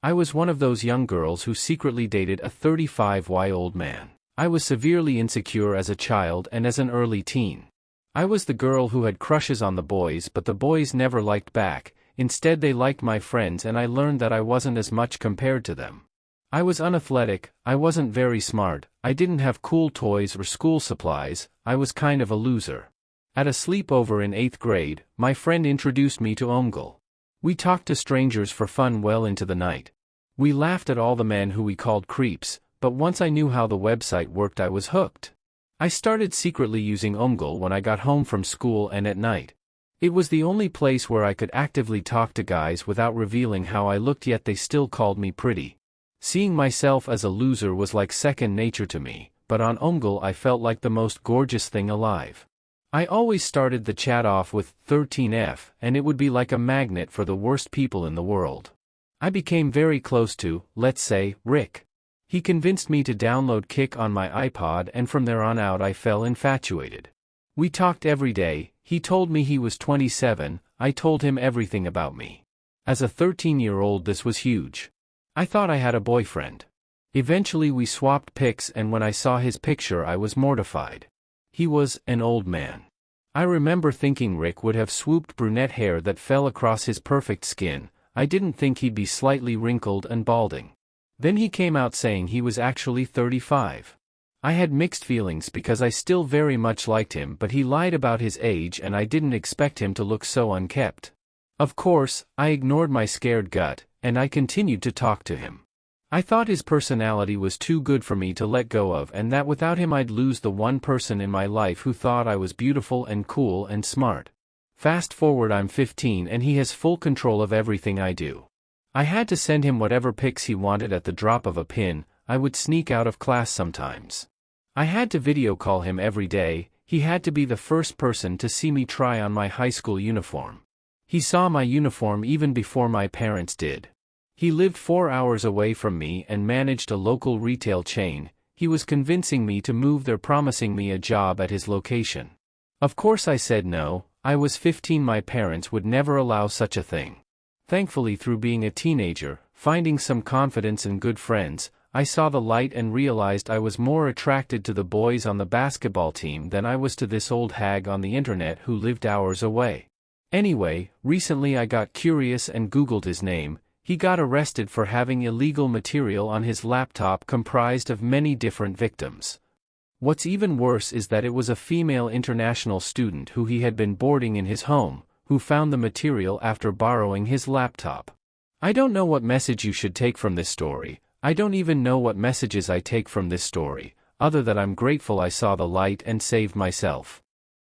I was one of those young girls who secretly dated a 35-year-old man. I was severely insecure as a child and as an early teen. I was the girl who had crushes on the boys, but the boys never liked back. Instead they liked my friends, and I learned that I wasn't as much compared to them. I was unathletic, I wasn't very smart, I didn't have cool toys or school supplies, I was kind of a loser. At a sleepover in 8th grade, my friend introduced me to Omegle. We talked to strangers for fun well into the night. We laughed at all the men who we called creeps, but once I knew how the website worked I was hooked. I started secretly using Omegle when I got home from school and at night. It was the only place where I could actively talk to guys without revealing how I looked, yet they still called me pretty. Seeing myself as a loser was like second nature to me, but on Omegle I felt like the most gorgeous thing alive. I always started the chat off with 13F, and it would be like a magnet for the worst people in the world. I became very close to, let's say, Rick. He convinced me to download Kik on my iPod, and from there on out I fell infatuated. We talked every day. He told me he was 27, I told him everything about me. As a 13-year-old this was huge. I thought I had a boyfriend. Eventually we swapped pics, and when I saw his picture I was mortified. He was an old man. I remember thinking Rick would have swooped brunette hair that fell across his perfect skin. I didn't think he'd be slightly wrinkled and balding. Then he came out saying he was actually 35. I had mixed feelings because I still very much liked him, but he lied about his age and I didn't expect him to look so unkempt. Of course, I ignored my scared gut, and I continued to talk to him. I thought his personality was too good for me to let go of, and that without him I'd lose the one person in my life who thought I was beautiful and cool and smart. Fast forward, I'm 15 and he has full control of everything I do. I had to send him whatever pics he wanted at the drop of a pin. I would sneak out of class sometimes. I had to video call him every day. He had to be the first person to see me try on my high school uniform. He saw my uniform even before my parents did. He lived 4 hours away from me and managed a local retail chain. He was convincing me to move there, promising me a job at his location. Of course I said no. I was 15, my parents would never allow such a thing. Thankfully, through being a teenager, finding some confidence and good friends, I saw the light and realized I was more attracted to the boys on the basketball team than I was to this old hag on the internet who lived hours away. Anyway, recently I got curious and Googled his name. He got arrested for having illegal material on his laptop comprised of many different victims. What's even worse is that it was a female international student who he had been boarding in his home, who found the material after borrowing his laptop. I don't know what message you should take from this story. I don't even know what messages I take from this story, other than I'm grateful I saw the light and saved myself.